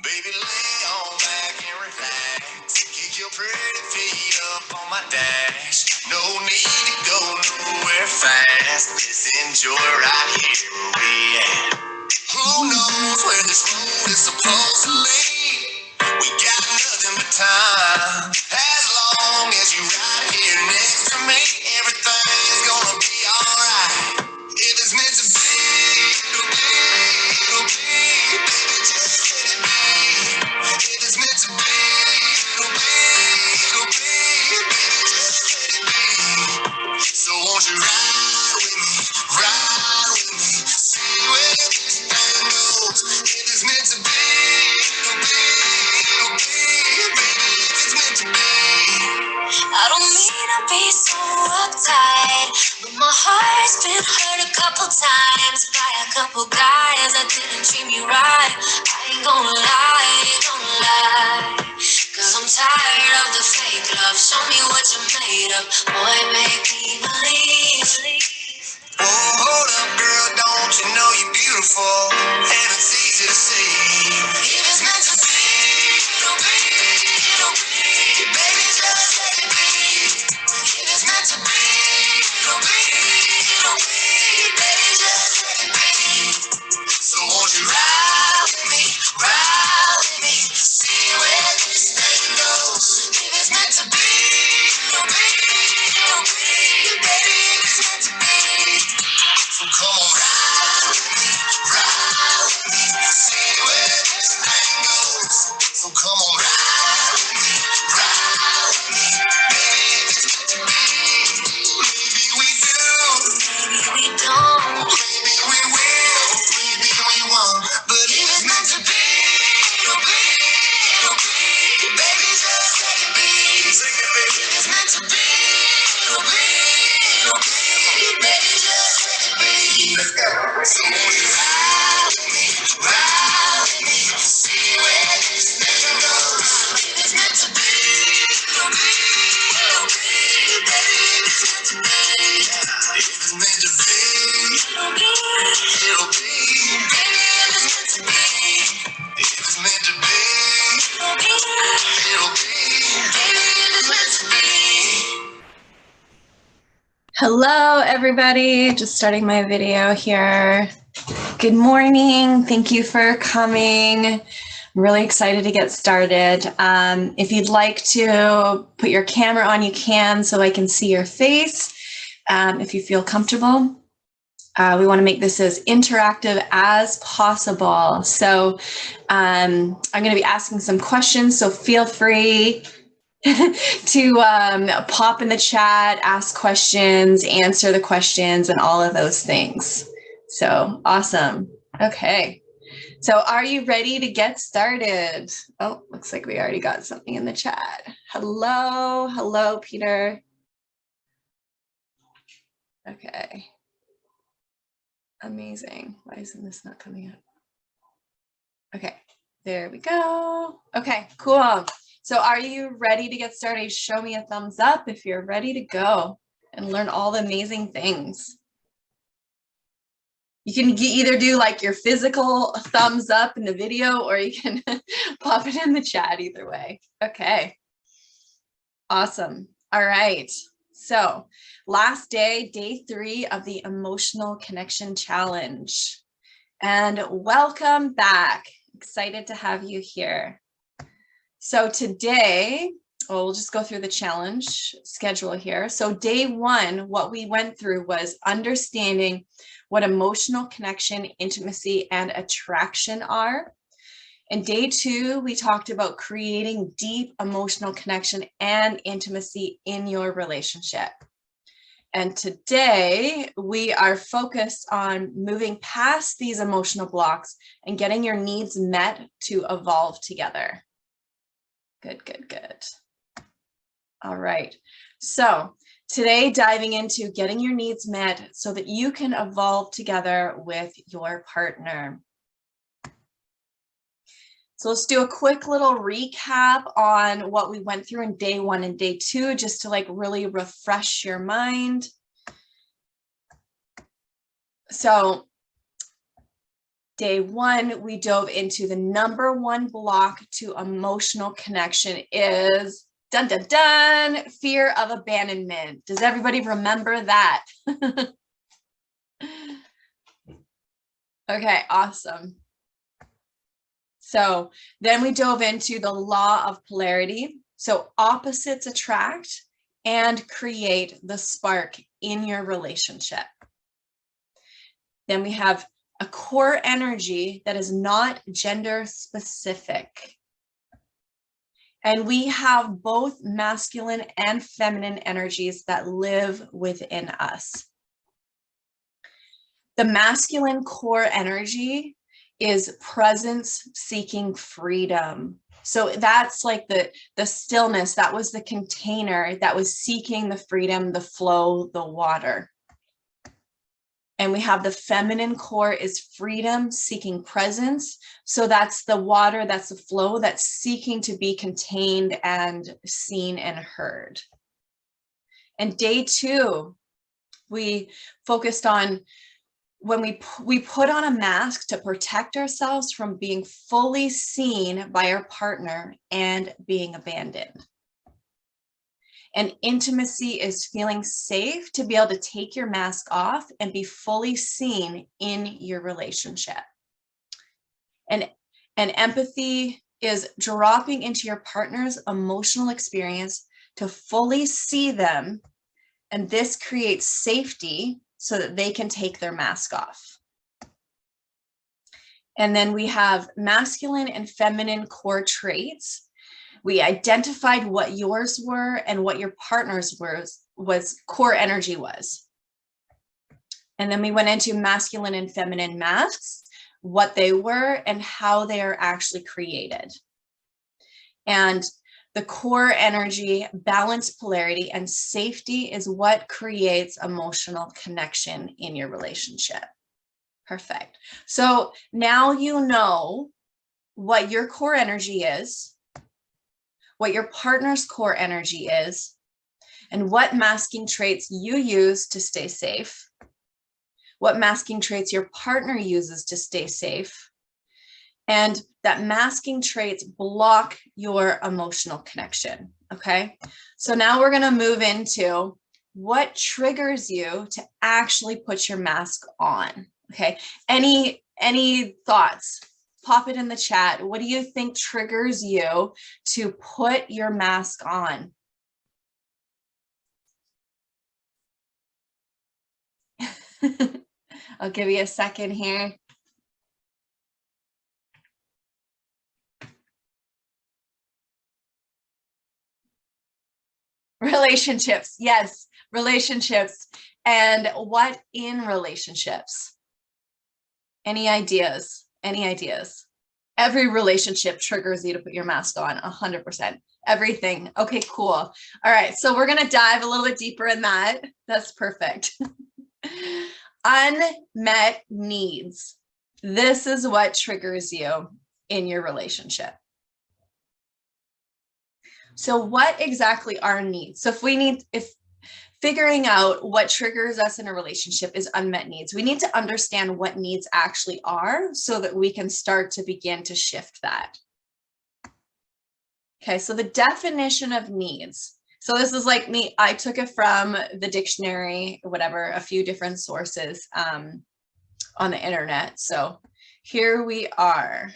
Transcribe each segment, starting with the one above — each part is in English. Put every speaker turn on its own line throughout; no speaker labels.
Baby, lay on back and relax. Kick your pretty feet up on my dash. No need to go nowhere fast. Just enjoy right here where we at. Who knows where this road is supposed to lead? We got nothing but time. As long as you're right here next to me, everything's gonna be alright. If it's meant to be, it'll be, it'll be. Baby, just let it be. If it's meant to be, it'll be, it'll be. Baby, just let it be. So won't you ride with me, ride with me, see where this thing goes. If it's meant to be, it'll be, it'll be. Baby, if it's meant to be. I don't mean to be so uptight, but my heart's been hurt a couple times by a couple guys that didn't treat me right. I ain't gonna lie, cause I'm tired of the fake love. Show me what you're made of, boy, make me believe. Whoa, hold up, girl, don't you know you're beautiful? And it's easy to see. If it's meant to be, it'll be, it'll be. Baby, just let it be. If it's meant to be, it'll be, it'll be. Baby, just let it be. So won't you ride with me, see where this thing goes. If it's meant to be, it'll be, it'll be. Baby, if it's meant to be. So come on, ride with me, see where this thing goes. So come on, ride with me, baby, if it's meant to be. Maybe we do, maybe we don't, maybe we will, maybe we won't. But if it's meant to be, it'll be, it'll be. Baby, just let it be. Sing it, baby. If it's meant to be, it'll be, it'll be. Baby, just let it be. Let's go. So won't you ride with me, see where this thing goes. If it's meant to be, it'll be, it'll be. Baby, if it's meant to be. If it's meant to be, it'll be, it'll be. Baby, if it's meant to be. If it's meant to be, it'll be, it'll be. Baby, if it's meant to be. Hello, everybody. Just starting my video here. Good morning. Thank you for coming. I'm really excited to get started. If you'd like to put your camera on, you can, so I can see your face. If you feel comfortable. We want to make this as interactive as possible. So I'm going to be asking some questions, so feel free to pop in the chat, ask questions, answer the questions, and all of those things. So awesome. Okay. So are you ready to get started? Oh, looks like we already got something in the chat. Hello. Hello, Peter. Okay. Amazing. Why isn't this not coming up? Okay. There we go. Okay, cool. So are you ready to get started? Show me a thumbs up if you're ready to go and learn all the amazing things. You can either do like your physical thumbs up in the video, or you can pop it in the chat, either way. Okay. Awesome. All right. So last day, day 3 of the Emotional Connection Challenge. And welcome back. Excited to have you here. So today, we'll just go through the challenge schedule here. So day 1, what we went through was understanding what emotional connection, intimacy, and attraction are. And day 2, we talked about creating deep emotional connection and intimacy in your relationship. And today we are focused on moving past these emotional blocks and getting your needs met to evolve together. Good, good, good. All right. So today, diving into getting your needs met so that you can evolve together with your partner. So let's do a quick little recap on what we went through in day 1 and day 2, just to like really refresh your mind. So
Day one, we dove into the number one block to emotional connection is dun dun dun, fear of abandonment. Does everybody remember that? Okay, awesome. So then we dove into the law of polarity. So opposites attract and create the spark in your relationship. Then we have a core energy that is not gender specific. And we have both masculine and feminine energies that live within us. The masculine core energy is presence seeking freedom. So that's like the stillness, that was the container that was seeking the freedom, the flow, the water. And we have the feminine core is freedom seeking presence. So that's the water, that's the flow that's seeking to be contained and seen and heard. And day two, we focused on when we put on a mask to protect ourselves from being fully seen by our partner and being abandoned. And intimacy is feeling safe to be able to take your mask off and be fully seen in your relationship. And empathy is dropping into your partner's emotional experience to fully see them. And this creates safety so that they can take their mask off. And then we have masculine and feminine core traits. We identified what yours were and what your partner's was core energy was. And then we went into masculine and feminine masks, what they were and how they are actually created. And the core energy, balance, polarity, and safety is what creates emotional connection in your relationship. Perfect. So now you know what your core energy is, what your partner's core energy is, and what masking traits you use to stay safe, what masking traits your partner uses to stay safe, and that masking traits block your emotional connection, okay? So now we're gonna move into what triggers you to actually put your mask on, okay? Any thoughts? Pop it in the chat. What do you think triggers you to put your mask on? I'll give you a second here. Relationships, yes, relationships. And what in relationships? Any ideas? Any ideas? Every relationship triggers you to put your mask on, 100%. Everything. Okay, cool. All right, so we're gonna dive a little bit deeper in that. That's perfect. Unmet needs. This is what triggers you in your relationship. So what exactly are needs? So if figuring out what triggers us in a relationship is unmet needs, we need to understand what needs actually are so that we can start to begin to shift that. Okay, so the definition of needs. So this is like me, I took it from the dictionary, whatever, a few different sources on the internet. So here we are.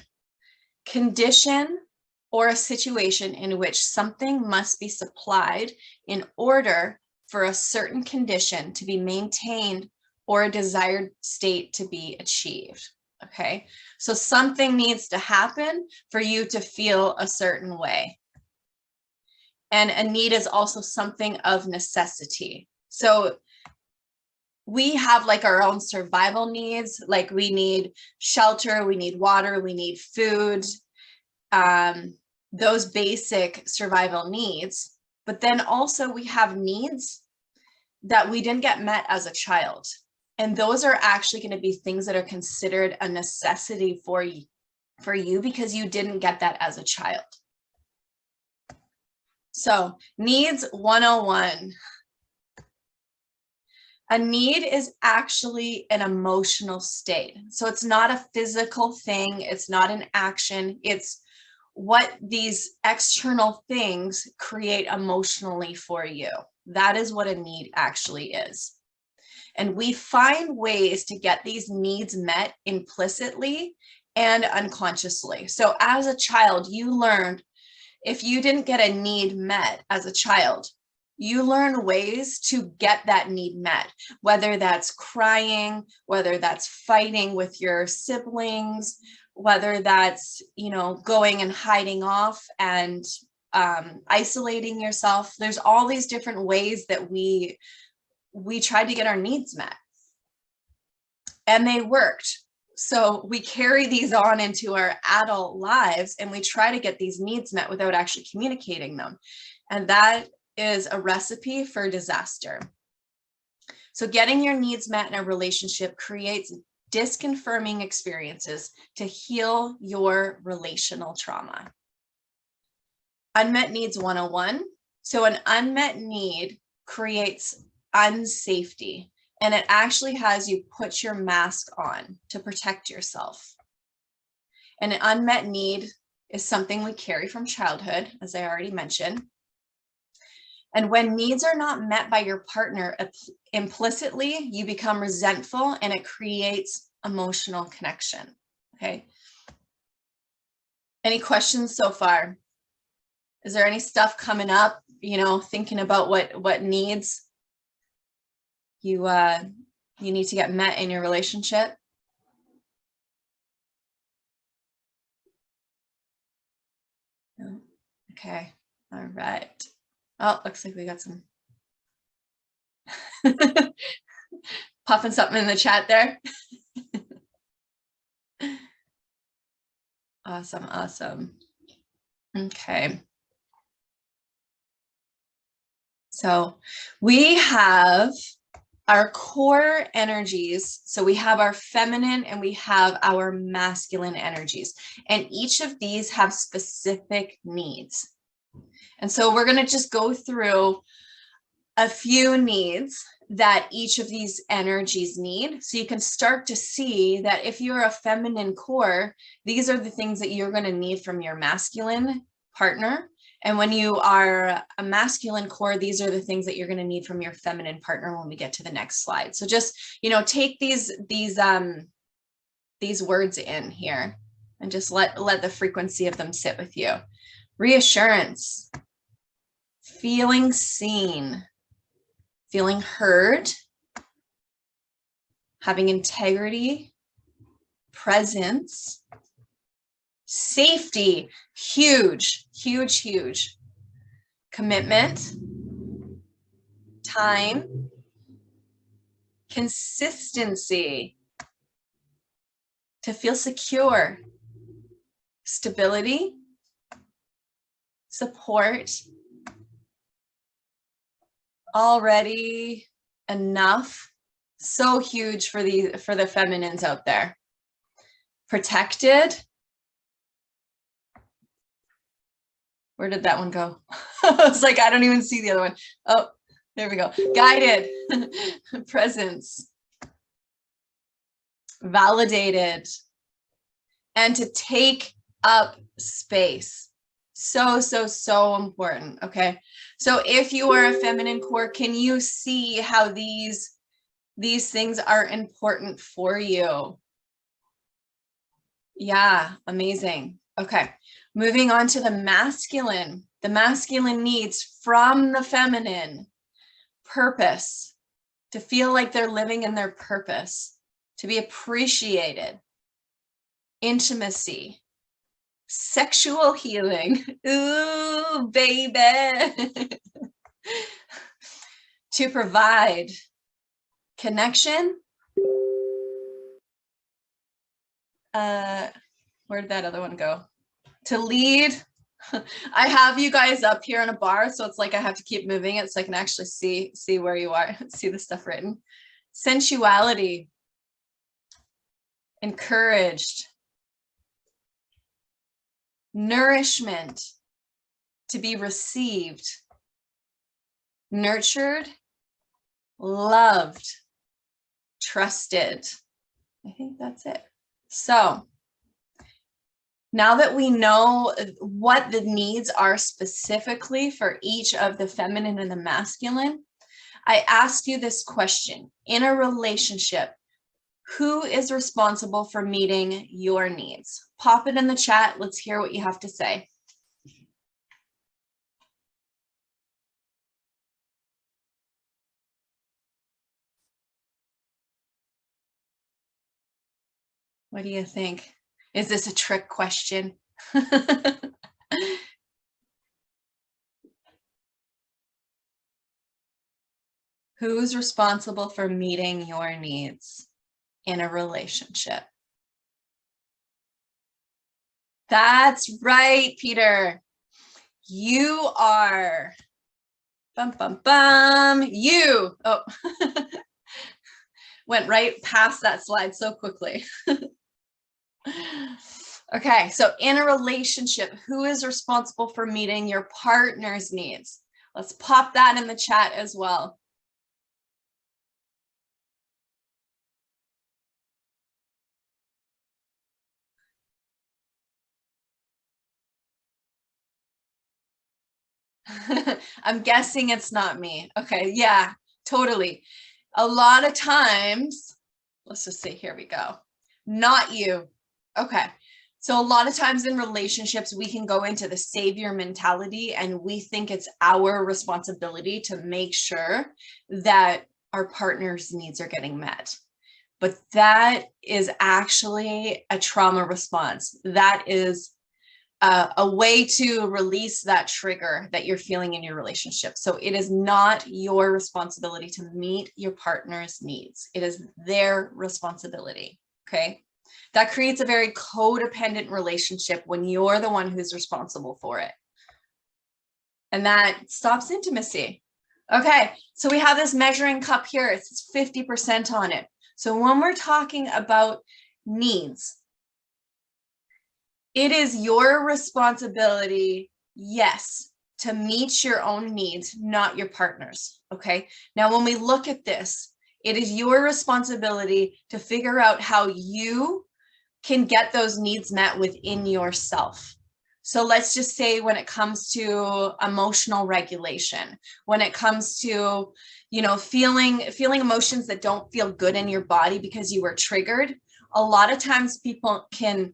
Condition or a situation in which something must be supplied in order for a certain condition to be maintained or a desired state to be achieved. Okay, so something needs to happen for you to feel a certain way. And a need is also something of necessity. So we have like our own survival needs, like we need shelter, we need water, we need food, those basic survival needs. But then also we have needs that we didn't get met as a child. And those are actually going to be things that are considered a necessity for you because you didn't get that as a child. So needs 101. A need is actually an emotional state. So it's not a physical thing. It's not an action. It's what these external things create emotionally for you. That is what a need actually is. And we find ways to get these needs met implicitly and unconsciously. So as a child, you learned if you didn't get a need met as a child, you learn ways to get that need met, whether that's crying, whether that's fighting with your siblings, whether that's, going and hiding off and isolating yourself. There's all these different ways that we tried to get our needs met, and they worked. So we carry these on into our adult lives, and we try to get these needs met without actually communicating them. And that is a recipe for disaster. So getting your needs met in a relationship creates disconfirming experiences to heal your relational trauma. Unmet needs 101. So an unmet need creates unsafety, and it actually has you put your mask on to protect yourself. And an unmet need is something we carry from childhood, as I already mentioned. And when needs are not met by your partner implicitly, you become resentful, and it creates emotional connection. Okay. Any questions so far? Is there any stuff coming up, thinking about what needs you need to get met in your relationship? No? Okay. All right. Oh, looks like we got some popping something in the chat there. Awesome. Okay. So we have our core energies. So we have our feminine and we have our masculine energies, and each of these have specific needs. And so we're going to just go through a few needs that each of these energies need. So you can start to see that if you're a feminine core, these are the things that you're going to need from your masculine partner. And when you are a masculine core, these are the things that you're going to need from your feminine partner when we get to the next slide. So just, take these words in here and just let the frequency of them sit with you. Reassurance, feeling seen, feeling heard, having integrity, presence, safety, huge. Commitment, time, consistency, to feel secure, stability, support, already enough. So huge for the feminines out there. Protected. Where did that one go? I was like, I don't even see the other one. Oh, there we go. Guided. Presence. Validated. And to take up space. So important. Okay. So if you are a feminine core, can you see how these things are important for you? Yeah, amazing. Okay. Moving on to the masculine. The masculine needs from the feminine: purpose, to feel like they're living in their purpose, to be appreciated, intimacy, sexual healing. Ooh, baby. To provide, connection. Where did that other one go? To lead. I have you guys up here on a bar, so it's like I have to keep moving it so I can actually see where you are, see the stuff written. Sensuality. Encouraged. Nourishment, to be received, nurtured, loved, trusted. I think that's it. So now that we know what the needs are specifically for each of the feminine and the masculine, I asked you this question. In a relationship, who is responsible for meeting your needs? Pop it in the chat. Let's hear what you have to say. What do you think? Is this a trick question? Who's responsible for meeting your needs in a relationship? That's right, Peter. You are. Bum, bum, bum. You. Oh, went right past that slide so quickly. Okay, so in a relationship, who is responsible for meeting your partner's needs? Let's pop that in the chat as well. I'm guessing it's not me. Okay, yeah, totally. A lot of times, let's just say, here we go. Not you. Okay. So a lot of times in relationships, we can go into the savior mentality and we think it's our responsibility to make sure that our partner's needs are getting met. But that is actually a trauma response. That is a way to release that trigger that you're feeling in your relationship. So it is not your responsibility to meet your partner's needs. It is their responsibility, okay? That creates a very codependent relationship when you're the one who's responsible for it. And that stops intimacy. Okay, so we have this measuring cup here. It's 50% on it. So when we're talking about needs, it is your responsibility, yes, to meet your own needs, not your partner's, okay? Now, when we look at this, it is your responsibility to figure out how you can get those needs met within yourself. So let's just say when it comes to emotional regulation, when it comes to, you know, feeling emotions that don't feel good in your body because you were triggered, a lot of times people can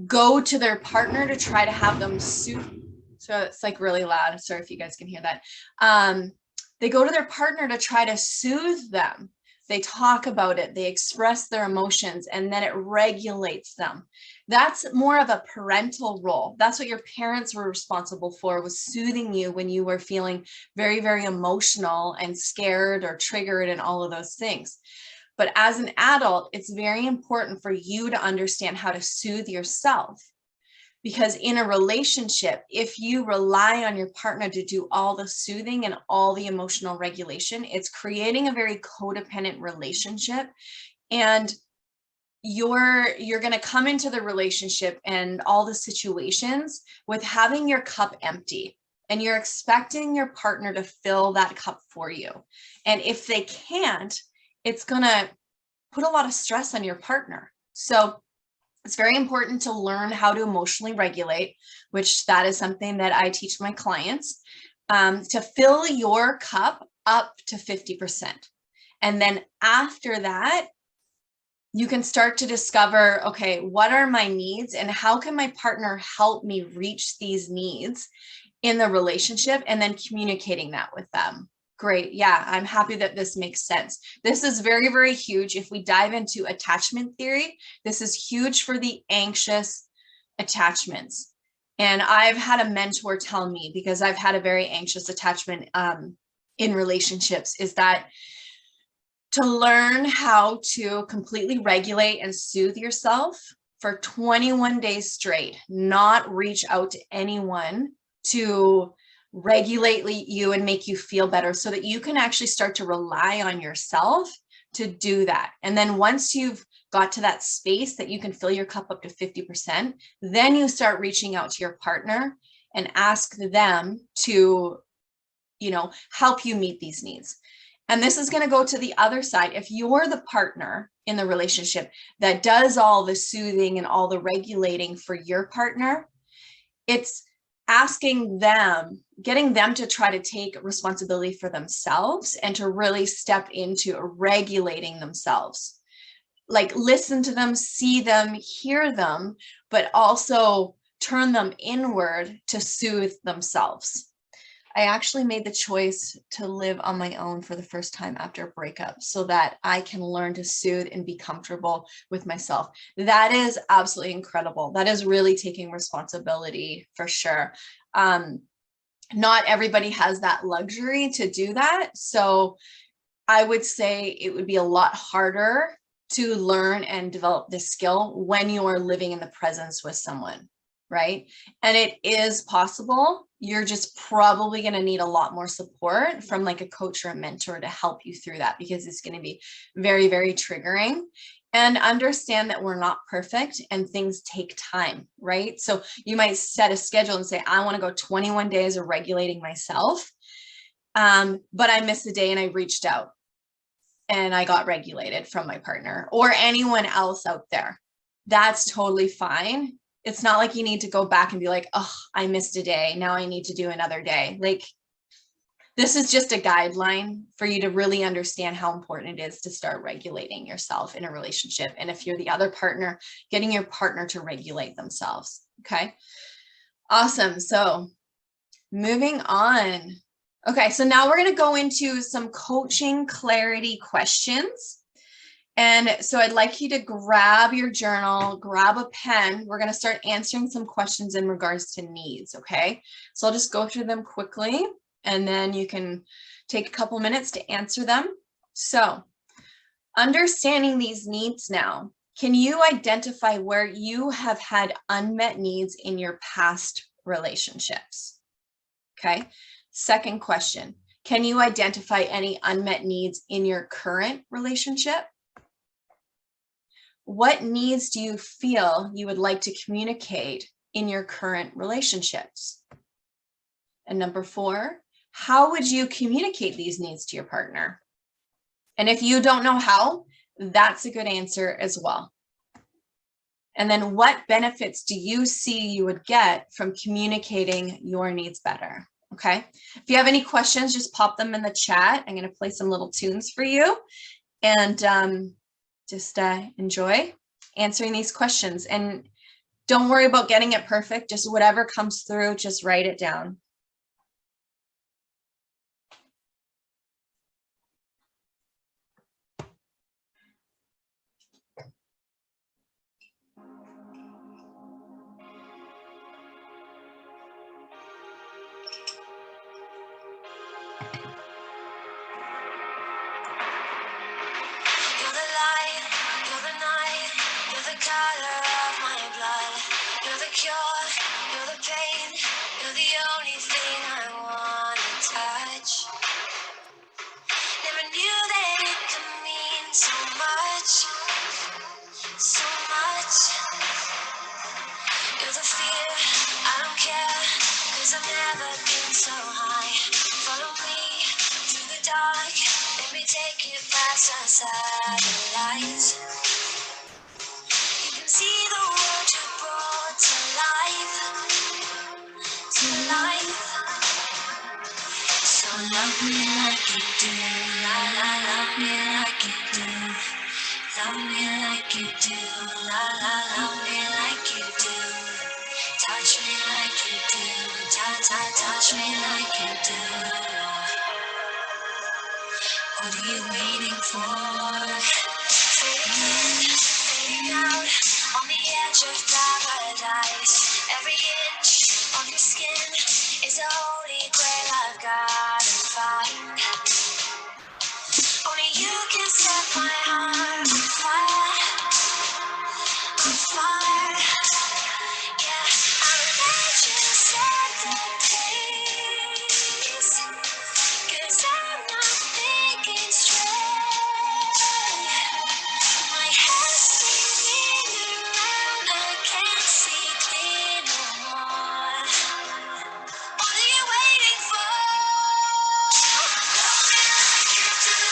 go to their partner to try to have them soothe. So it's like really loud. Sorry if you guys can hear that. They go to their partner to try to soothe them. They talk about it, they express their emotions, and then it regulates them. That's more of a parental role. That's what your parents were responsible for, was soothing you when you were feeling very, very emotional and scared or triggered and all of those things. But as an adult, it's very important for you to understand how to soothe yourself. Because in a relationship, if you rely on your partner to do all the soothing and all the emotional regulation, it's creating a very codependent relationship. And you're going to come into the relationship and all the situations with having your cup empty. And you're expecting your partner to fill that cup for you. And if they can't, it's going to put a lot of stress on your partner. So it's very important to learn how to emotionally regulate, which that is something that I teach my clients, to fill your cup up to 50%. And then after that, you can start to discover, okay, what are my needs and how can my partner help me reach these needs in the relationship, and then communicating that with them. Great. Yeah, I'm happy that this makes sense. This is very, very huge. If we dive into attachment theory, this is huge for the anxious attachments. And I've had a mentor tell me, because I've had a very anxious attachment in relationships, is that to learn how to completely regulate and soothe yourself for 21 days straight, not reach out to anyone to regulate you and make you feel better, so that you can actually start to rely on yourself to do that. And then once you've got to that space that you can fill your cup up to 50%, then you start reaching out to your partner and ask them to, you know, help you meet these needs. And this is going to go to the other side. If you're the partner in the relationship that does all the soothing and all the regulating for your partner, it's asking them, getting them to try to take responsibility for themselves and to really step into regulating themselves. Like listen to them, see them, hear them, but also turn them inward to soothe themselves. I actually made the choice to live on my own for the first time after a breakup so that I can learn to soothe and be comfortable with myself. That is absolutely incredible. That is really taking responsibility for sure. Not everybody has that luxury to do that. So I would say it would be a lot harder to learn and develop this skill when you are living in the presence with someone, right? And it is possible. You're just probably going to need a lot more support from like a coach or a mentor to help you through that, because it's going to be very, very triggering. And understand that we're not perfect and things take time, right? So you might set a schedule and say, I want to go 21 days of regulating myself. But I missed a day and I reached out and I got regulated from my partner or anyone else out there. That's totally fine. It's not like you need to go back and be like, oh, I missed a day. Now I need to do another day. Like, this is just a guideline for you to really understand how important it is to start regulating yourself in a relationship. And if you're the other partner, getting your partner to regulate themselves. Okay. Awesome. So moving on. Okay, so now we're going to go into some coaching clarity questions. And so I'd like you to grab your journal, grab a pen. We're going to start answering some questions in regards to needs, okay? So I'll just go through them quickly, and then you can take a couple minutes to answer them. So understanding these needs now, can you identify where you have had unmet needs in your past relationships? Okay. Second question, can you identify any unmet needs in your current relationship? What needs do you feel you would like to communicate in your current relationships? And number 4, how would you communicate these needs to your partner? And if you don't know how, that's a good answer as well. And then what benefits do you see you would get from communicating your needs better? Okay. If you have any questions, just pop them in the chat. I'm going to play some little tunes for you and just enjoy answering these questions. And don't worry about getting it perfect. Just whatever comes through, just write it down.
You're the light, you're the night, you're the color of my blood. You're the cure, you're the pain, you're the only thing I wanna touch. Never knew that it could mean so much, so much. You're the fear, I don't care, 'cause I've never been so high. Follow me through the dark, let me take you past our satellites. You can see the world you brought to life, to life. So love me like you do, la la, love me like you do. Love me like you do, la la, love me like you do. Touch me like you do, touch me like you do. What are you waiting for? Fading out on the edge of paradise. Every inch of your skin is a holy grail I've gotta find. Only you can set my heart on fire, on fire. Yeah, I'll let you set the pace, 'cause I'm not thinking straight. My head's spinning around, I can't see clear no more. What are you waiting for? Love me like you do,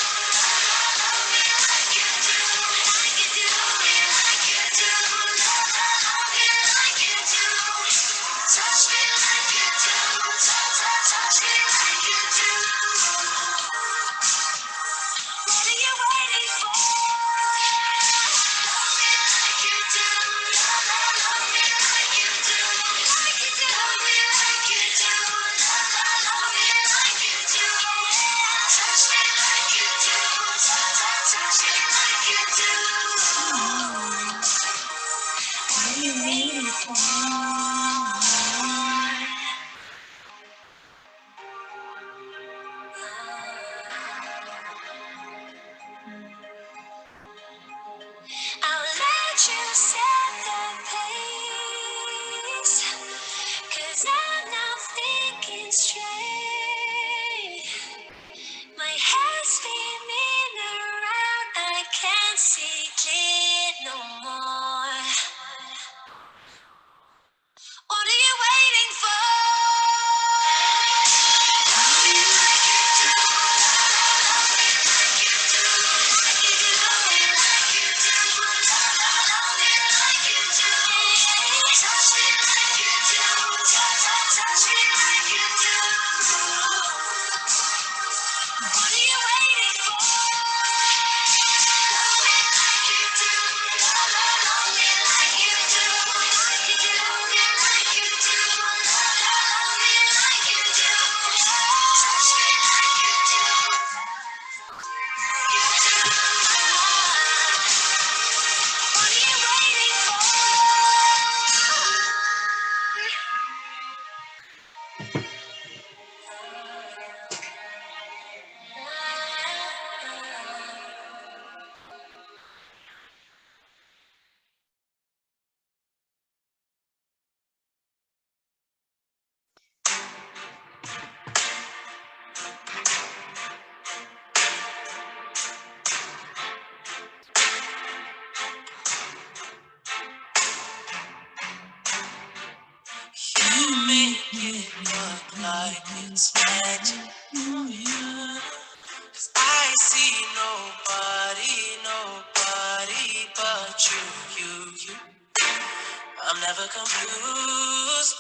never confused.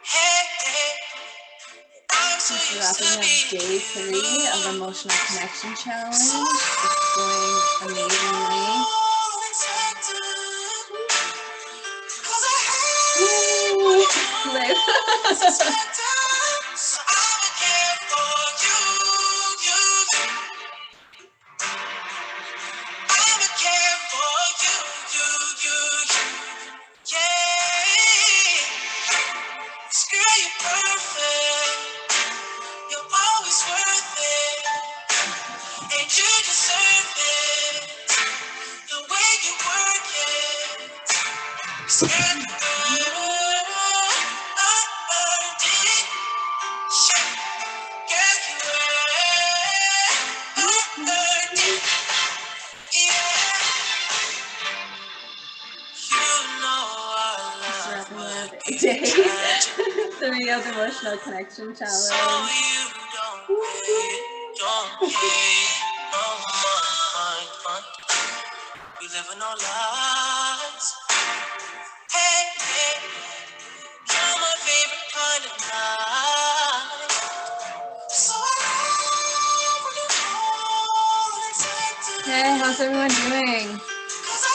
Hey, hey, I'm so
Just
used to
wrapping up
being
day 3 of Emotional Connection Challenge. It's going amazingly. Woo! Live.
Girl, you're perfect. You're always worth it, and you deserve it. The way you work it, skirt,
Just wrapping up day 3 of the Emotional Connection Challenge.
We live in our lives. Hey, hey, you're my favorite kind of night. So
Hey, how's everyone doing?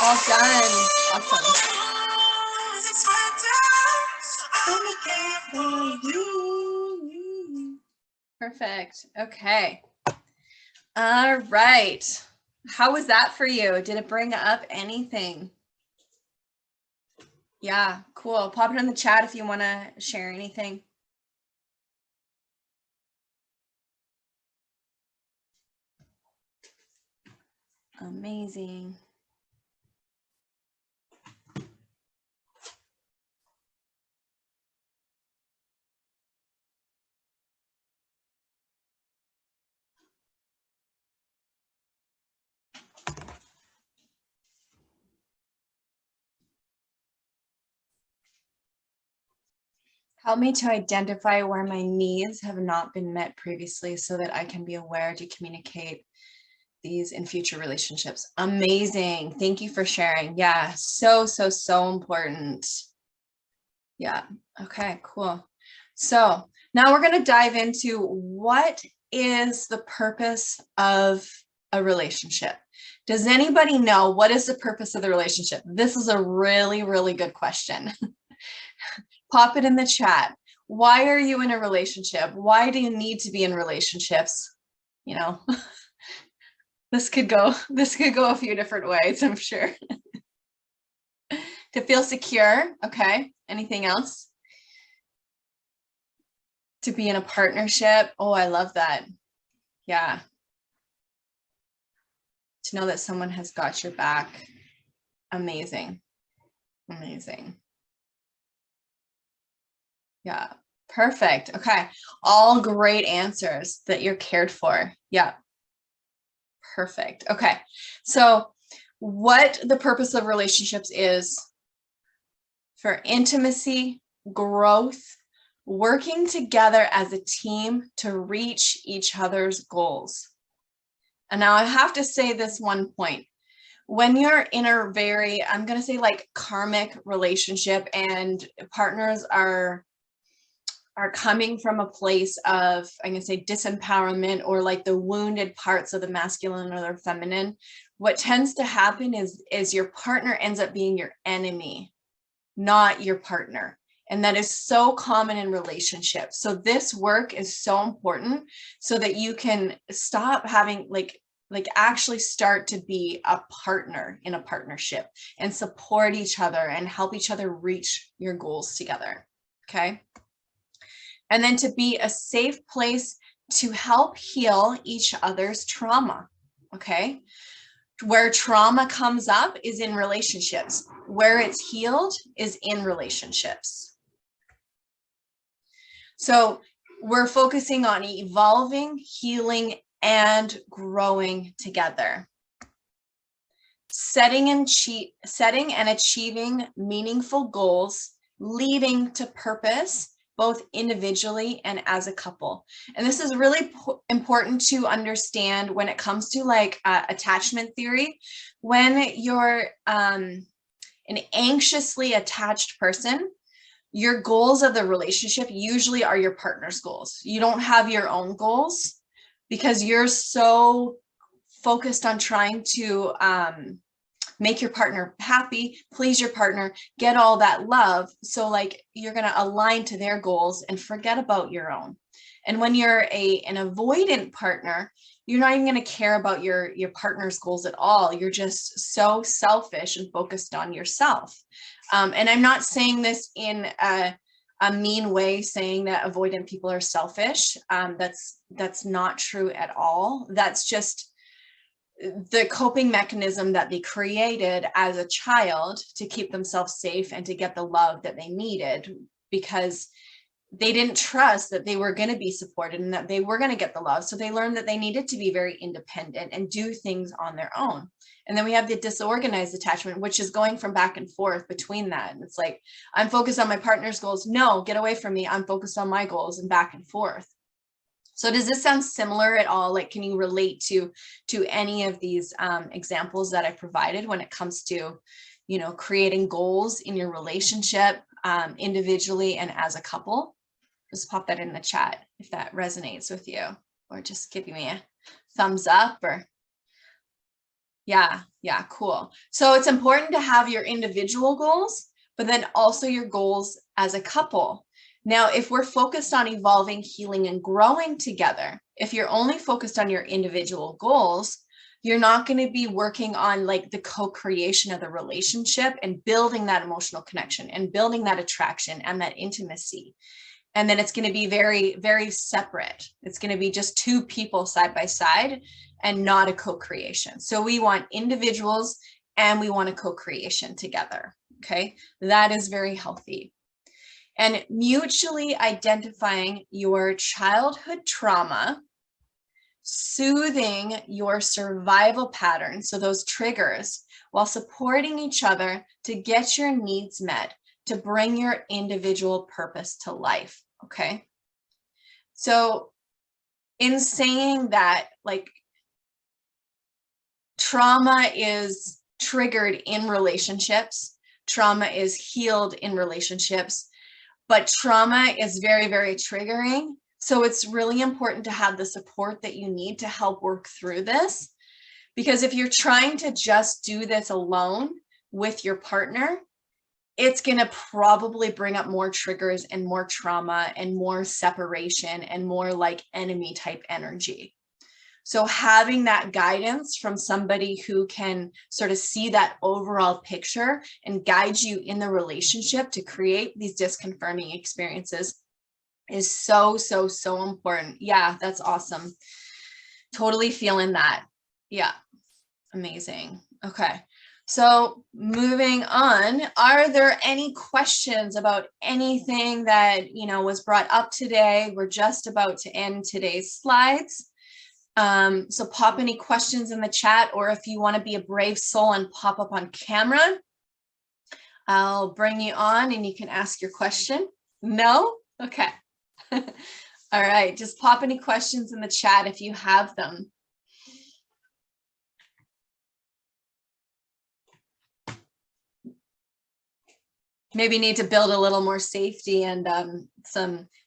All done. Awesome. Perfect. Okay. All right. How was that for you? Did it bring up anything? Yeah, cool. Pop it in the chat if you want to share anything. Amazing. Help me to identify where my needs have not been met previously so that I can be aware to communicate these in future relationships. Amazing. Thank you for sharing. Yeah, so important. Yeah. Okay, cool. So now we're going to dive into what is the purpose of a relationship. Does anybody know what is the purpose of the relationship? This is a really good question. Pop it in the chat. Why are you in a relationship? Why do you need to be in relationships? You know, this could go a few different ways, I'm sure. To feel secure. Okay. Anything else? To be in a partnership. Oh, I love that. Yeah. To know that someone has got your back. Amazing. Amazing. Yeah. Perfect. Okay. All great answers, that you're cared for. Yeah. Perfect. Okay. So what the purpose of relationships is for intimacy, growth, working together as a team to reach each other's goals. And now I have to say this one point. When you're in a very, I'm going to say like karmic relationship and partners are coming from a place of, I'm going to say disempowerment or like the wounded parts of the masculine or the feminine, what tends to happen is your partner ends up being your enemy, not your partner. And that is so common in relationships. So this work is so important so that you can stop having like actually start to be a partner in a partnership and support each other and help each other reach your goals together. Okay. And then to be a safe place to help heal each other's trauma. Okay. Where trauma comes up is in relationships. Where it's healed is in relationships. So we're focusing on evolving, healing, and growing together. Setting and achieving meaningful goals, leading to purpose, both individually and as a couple. And this is really important to understand when it comes to like attachment theory. When you're an anxiously attached person, your goals of the relationship usually are your partner's goals. You don't have your own goals because you're so focused on trying to make your partner happy, please your partner, get all that love. So like you're going to align to their goals and forget about your own. And when you're an avoidant partner, you're not even going to care about your partner's goals at all. You're just so selfish and focused on yourself. And I'm not saying this in a mean way, saying that avoidant people are selfish. That's not true at all. That's just the coping mechanism that they created as a child to keep themselves safe and to get the love that they needed, because they didn't trust that they were going to be supported and that they were going to get the love. So they learned that they needed to be very independent and do things on their own. And then we have the disorganized attachment, which is going from back and forth between that. And it's like, I'm focused on my partner's goals. No, get away from me. I'm focused on my goals, and back and forth. So does this sound similar at all? Like, can you relate to any of these examples that I provided when it comes to, you know, creating goals in your relationship individually and as a couple? Just pop that in the chat if that resonates with you, or just give me a thumbs up. Or yeah, cool. So it's important to have your individual goals, but then also your goals as a couple. Now, if we're focused on evolving, healing, and growing together, if you're only focused on your individual goals, you're not going to be working on like the co-creation of the relationship and building that emotional connection and building that attraction and that intimacy. And then it's going to be very, very separate. It's going to be just two people side by side and not a co-creation. So we want individuals and we want a co-creation together. Okay, that is very healthy. And mutually identifying your childhood trauma, soothing your survival patterns, so those triggers, while supporting each other to get your needs met, to bring your individual purpose to life. Okay. So in saying that, like, trauma is triggered in relationships, trauma is healed in relationships, but trauma is very, very triggering. So it's really important to have the support that you need to help work through this. Because if you're trying to just do this alone with your partner, it's going to probably bring up more triggers and more trauma and more separation and more like enemy type energy. So having that guidance from somebody who can sort of see that overall picture and guide you in the relationship to create these disconfirming experiences is so, so, so important. Yeah, that's awesome. Totally feeling that. Yeah, amazing. Okay. So moving on, are there any questions about anything that, you know, was brought up today? We're just about to end today's slides. So pop any questions in the chat, or if you want to be a brave soul and pop up on camera, I'll bring you on and you can ask your question. No? Okay. All right. Just pop any questions in the chat if you have them. Maybe need to build a little more safety and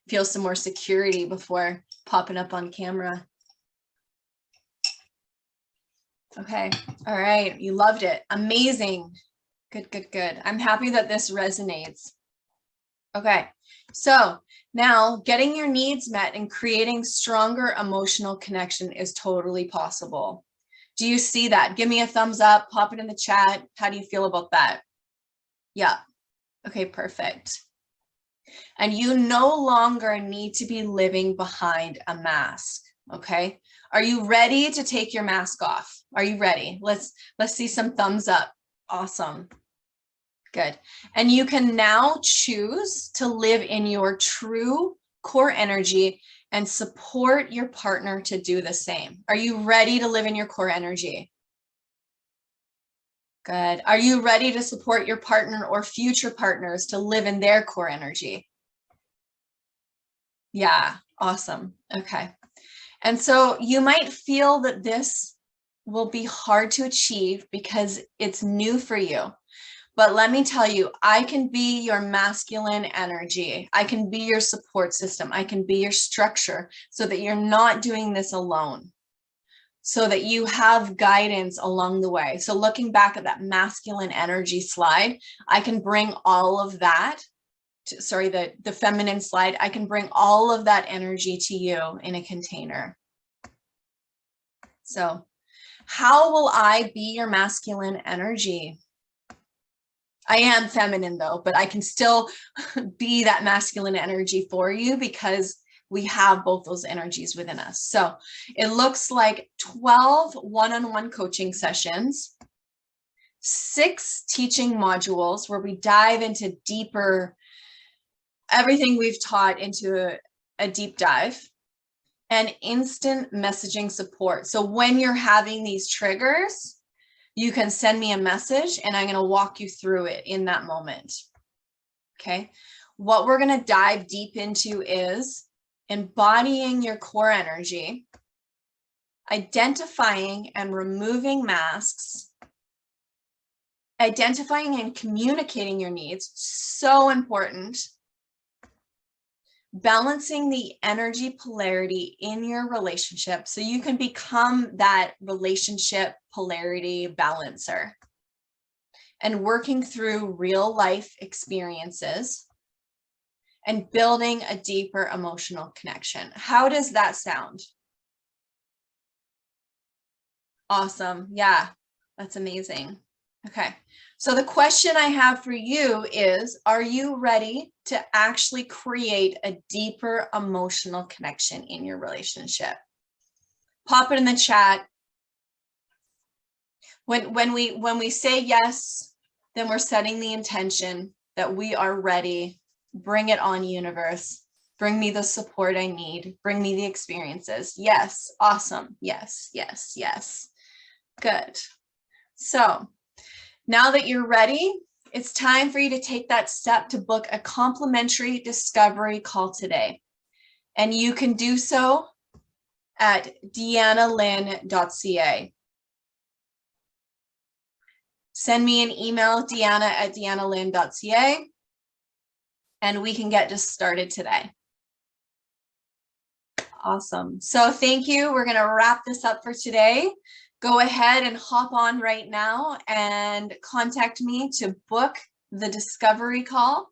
feel some more security before popping up on camera. Okay. All right. You loved it. Amazing. Good, good, good. I'm happy that this resonates. Okay. So now getting your needs met and creating stronger emotional connection is totally possible. Do you see that? Give me a thumbs up, pop it in the chat. How do you feel about that? Yeah. Okay, perfect. And you no longer need to be living behind a mask. Okay. Are you ready to take your mask off? Are you ready? Let's see some thumbs up. Awesome. Good. And you can now choose to live in your true core energy and support your partner to do the same. Are you ready to live in your core energy? Good. Are you ready to support your partner or future partners to live in their core energy? Yeah, awesome. Okay. And so you might feel that this will be hard to achieve because it's new for you. But let me tell you, I can be your masculine energy. I can be your support system. I can be your structure so that you're not doing this alone, so that you have guidance along the way. So looking back at that masculine energy slide, I can bring all of that, the feminine slide, I can bring all of that energy to you in a container. So how will I be your masculine energy? I am feminine though, but I can still be that masculine energy for you because we have both those energies within us. So it looks like 12 one-on-one coaching sessions, 6 teaching modules where we dive into deeper, everything we've taught into a deep dive, and instant messaging support. So when you're having these triggers, you can send me a message and I'm going to walk you through it in that moment. Okay. What we're going to dive deep into is embodying your core energy, identifying and removing masks, identifying and communicating your needs, so important. Balancing the energy polarity in your relationship so you can become that relationship polarity balancer, and working through real life experiences and building a deeper emotional connection. How does that sound? Awesome. Yeah, that's amazing. Okay. So the question I have for you is, are you ready to actually create a deeper emotional connection in your relationship? Pop it in the chat. When we say yes, then we're setting the intention that we are ready. Bring it on, universe. Bring me the support I need. Bring me the experiences. Yes. Awesome. Yes, yes, yes. Good. So now that you're ready, it's time for you to take that step to book a complimentary discovery call today. And you can do so at deannalynn.ca. Send me an email, deanna@deannalynn.ca, and we can get just started today. Awesome. So thank you. We're going to wrap this up for today. Go ahead and hop on right now and contact me to book the discovery call.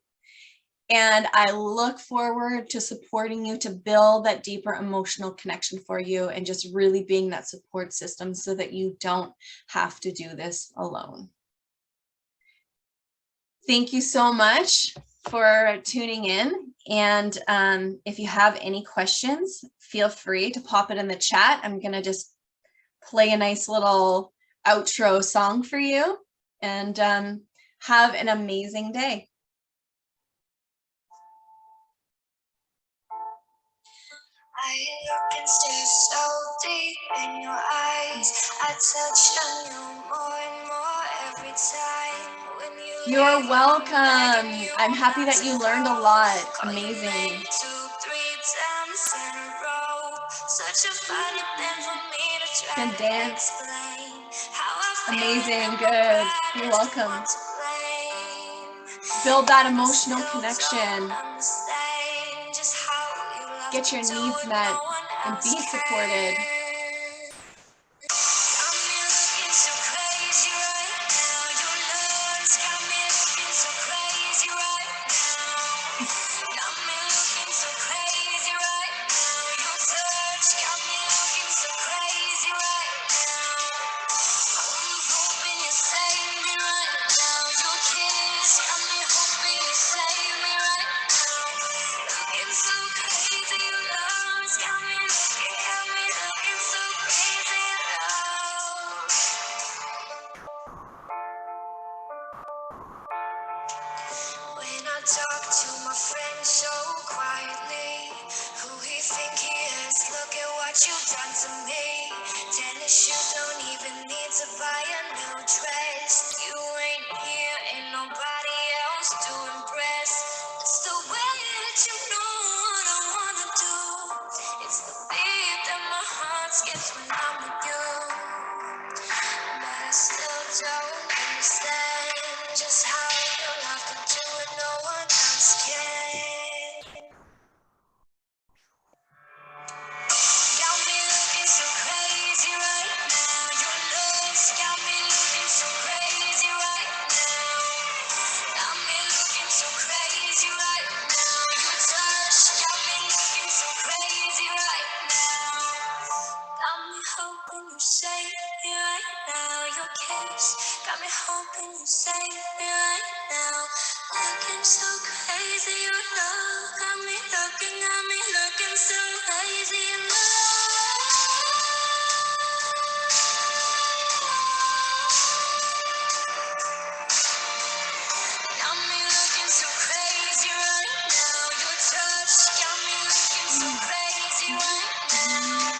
And I look forward to supporting you to build that deeper emotional connection for you and just really being that support system so that you don't have to do this alone. Thank you so much for tuning in. And if you have any questions, feel free to pop it in the chat. I'm going to just play a nice little outro song for you, and have an amazing day.
I look and stare so deep in your eyes. I touch on you more and more every time. When
You're welcome. I'm happy that you learned a lot. Amazing.
2, 3 times in a row. Such a funny thing for me to try
Can
to
dance.
explain how I feel.
Amazing. Good. You're welcome. Build that emotional connection. Get your needs met and be supported.
When I talk to my friend so quietly, who he think he is, look at what you've done to me. Tennis shoes don't even need to buy a new dress. You ain't here, ain't nobody else to impress. It's the way that you know what I wanna do. It's the beat that my heart skips when I'm with you. But I still don't understand just how you love to do it, no one else can. Got me looking so crazy right now. Your looks got me looking so crazy right now. Got me looking so crazy right now. Your touch got me looking so crazy right now. Got me hoping you save me right now. Your kiss got me hoping you save me right now. Looking so crazy, your love got me looking so crazy.